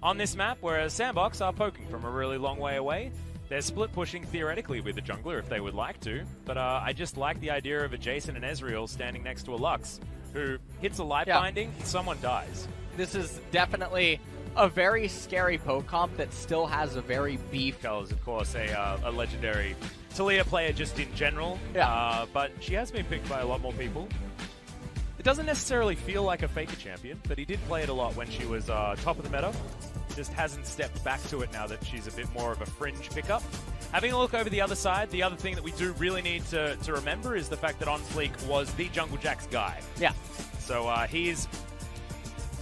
on this map, whereas Sandbox are poking from a really long way away. They're split pushing theoretically with the jungler if they would like to, but I just like the idea of a Jason and Ezreal standing next to a Lux, who hits a light binding, someone dies. This is definitely a very scary poke comp that still has a very beef. Is, of course, a legendary Talia player just in general, but she has been picked by a lot more people. It doesn't necessarily feel like a Faker champion, but he did play it a lot when she was top of the meta. Just hasn't stepped back to it now that she's a bit more of a fringe pickup. Having a look over the other side, the other thing that we do really need to remember is the fact that On Fleek was the Jungle Jack's guy. Yeah. So he's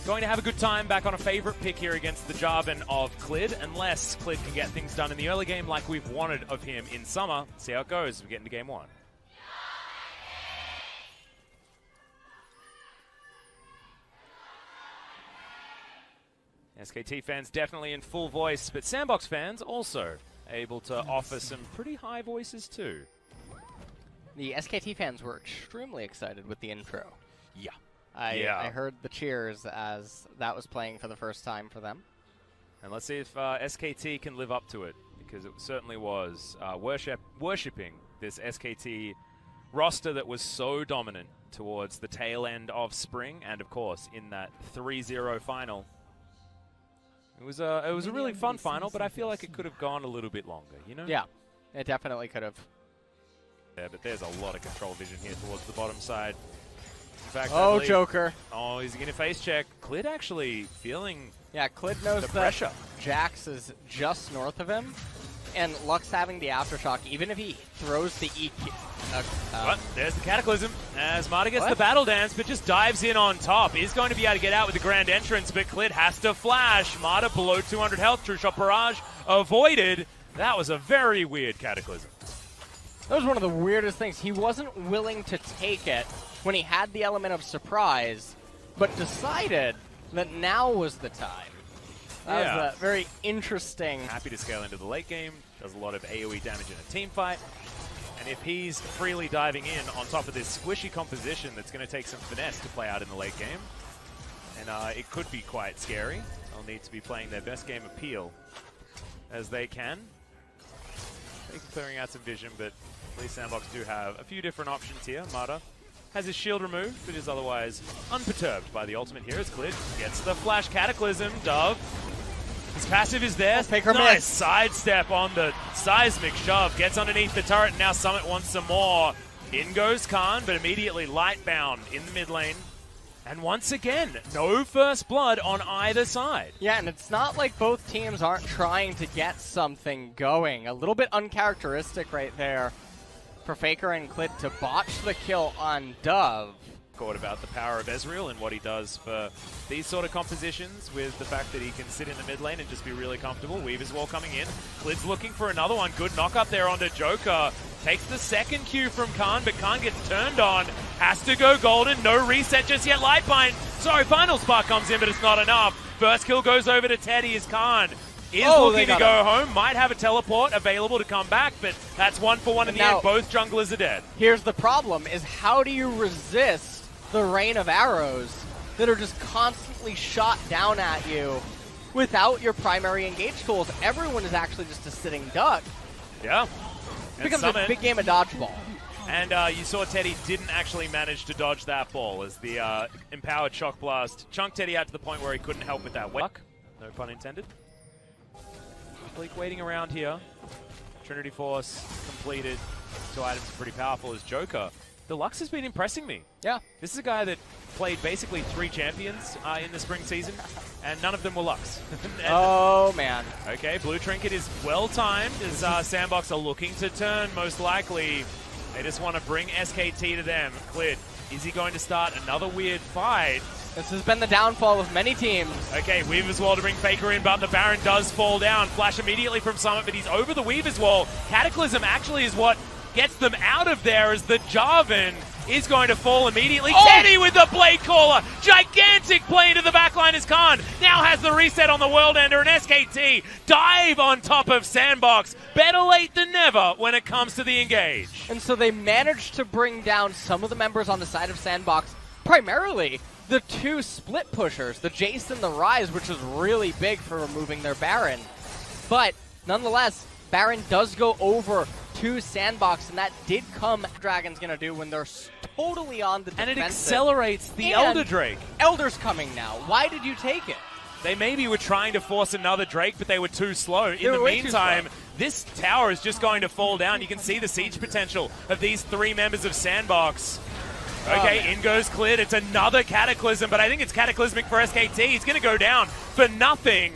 going to have a good time back on a favorite pick here against the Jarvan of Clid, unless Clid can get things done in the early game like we've wanted of him in summer. See how it goes as we get into game 1. SKT fans definitely in full voice, but Sandbox fans also able to offer some pretty high voices too. The SKT fans were extremely excited with the intro. Yeah. I heard the cheers as that was playing for the first time for them. And let's see if SKT can live up to it, because it certainly was worshipping this SKT roster that was so dominant towards the tail end of spring, and of course in that 3-0 final. It was a really fun final, but I feel like it could have gone a little bit longer, you know? Yeah, it definitely could have. Yeah, but there's a lot of control vision here towards the bottom side. In fact, oh, Joker. Oh, he's going to face check. Clid actually feeling Clid knows the that pressure. Jax is just north of him, and Lux having the Aftershock, even if he throws the EQ. But there's the Cataclysm as Marta gets the Battle Dance, but just dives in on top. Is going to be able to get out with the Grand Entrance, but Clid has to flash. Marta below 200 health. True Shot Barrage avoided. That was a very weird Cataclysm. That was one of the weirdest things. He wasn't willing to take it when he had the element of surprise, but decided that now was the time. That was a very interesting. Happy to scale into the late game. Does a lot of AoE damage in a team fight. And if he's freely diving in on top of this squishy composition that's going to take some finesse to play out in the late game, and it could be quite scary. They'll need to be playing their best game of Peel as they can. They're clearing out some vision, but at least Sandbox do have a few different options here. Marta has his shield removed, but is otherwise unperturbed by the ultimate here as Clid gets the flash Cataclysm. Dove. His passive is there. Nice sidestep on the seismic shove. Gets underneath the turret, and now Summit wants some more. In goes Khan, but immediately Lightbound in the mid lane. And once again, no first blood on either side. Yeah, and it's not like both teams aren't trying to get something going. A little bit uncharacteristic right there for Faker and Clid to botch the kill on Dove. About the power of Ezreal and what he does for these sort of compositions, with the fact that he can sit in the mid lane and just be really comfortable. Weaver's Wall coming in. Clid's looking for another one. Good knock up there onto Joker. Takes the second Q from Khan, but Khan gets turned on. Has to go golden. No reset just yet. Lightbind. Sorry, Final Spark comes in, but it's not enough. First kill goes over to Teddy as Khan is looking to go home. Might have a teleport available to come back, but that's 1-for-1 in the end. Both junglers are dead. Here's the problem, is how do you resist the rain of arrows that are just constantly shot down at you without your primary engage tools? Everyone is actually just a sitting duck. Yeah. It becomes a big game of dodgeball. And you saw Teddy didn't actually manage to dodge that ball as the empowered shock blast chunked Teddy out to the point where he couldn't help with that luck. No pun intended. Bleak waiting around here. Trinity Force completed. 2 items are pretty powerful as Joker. The Lux has been impressing me. Yeah. This is a guy that played basically 3 champions in the spring season, and none of them were Lux. Oh, man. Okay, Blue Trinket is well-timed as Sandbox are looking to turn, most likely. They just want to bring SKT to them. Clid, is he going to start another weird fight? This has been the downfall of many teams. Okay, Weaver's Wall to bring Faker in, but the Baron does fall down. Flash immediately from Summit, but he's over the Weaver's Wall. Cataclysm actually is what gets them out of there as the Jarvan is going to fall immediately. Teddy with the Blade Caller. Gigantic play into the backline as Khan now has the reset on the World Ender, and SKT dive on top of Sandbox. Better late than never when it comes to the engage. And so they managed to bring down some of the members on the side of Sandbox, primarily the two split pushers, the Jace and the Ryze, which was really big for removing their Baron. But nonetheless, Baron does go over to Sandbox, and that did come Dragon's gonna do when they're totally on the defensive. And it accelerates the Elder Drake. Elder's coming now. Why did you take it? They maybe were trying to force another Drake, but they were too slow. In the meantime, this tower is just going to fall down. You can see the siege potential of these three members of Sandbox. Okay, in goes Cleared. It's another Cataclysm, but I think it's Cataclysmic for SKT. He's going to go down for nothing.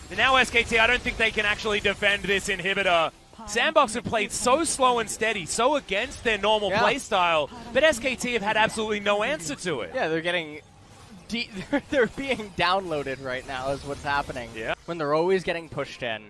And now SKT, I don't think they can actually defend this inhibitor. Sandbox have played so slow and steady, so against their normal play style, but SKT have had absolutely no answer to it. Yeah, they're getting... they're being downloaded right now is what's happening. Yeah. When they're always getting pushed in,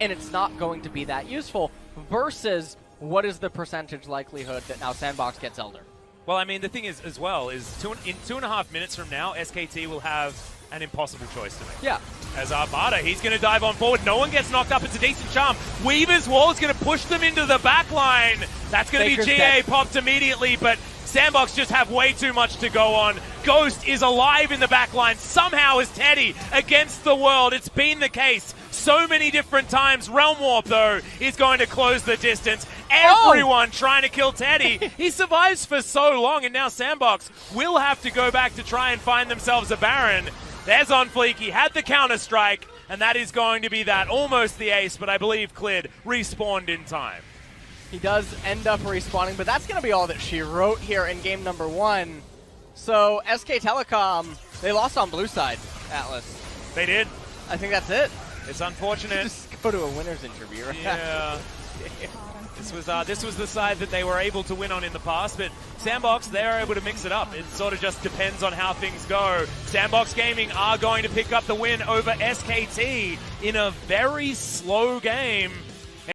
and it's not going to be that useful, versus what is the percentage likelihood that now Sandbox gets Elder? Well, I mean, the thing is, as well, is in 2.5 minutes from now, SKT will have an impossible choice to make. Yeah. As Armada, he's going to dive on forward. No one gets knocked up. It's a decent charm. Weaver's Wall is going to push them into the back line. That's going to be GA popped immediately, but Sandbox just have way too much to go on. Ghost is alive in the back line. Somehow is Teddy against the world. It's been the case so many different times. Realm Warp, though, is going to close the distance. Everyone trying to kill Teddy. He survives for so long, and now Sandbox will have to go back to try and find themselves a Baron. There's On Fleek. He had the counter-strike, and that is going to be that. Almost the ace, but I believe Cleared respawned in time. He does end up respawning, but that's going to be all that she wrote here in game number 1. So, SK Telecom, they lost on blue side, Atlas. They did. I think that's it. It's unfortunate. Just go to a winner's interview, right? Yeah. This was the side that they were able to win on in the past, but Sandbox, they're able to mix it up. It sort of just depends on how things go. Sandbox Gaming are going to pick up the win over SKT in a very slow game.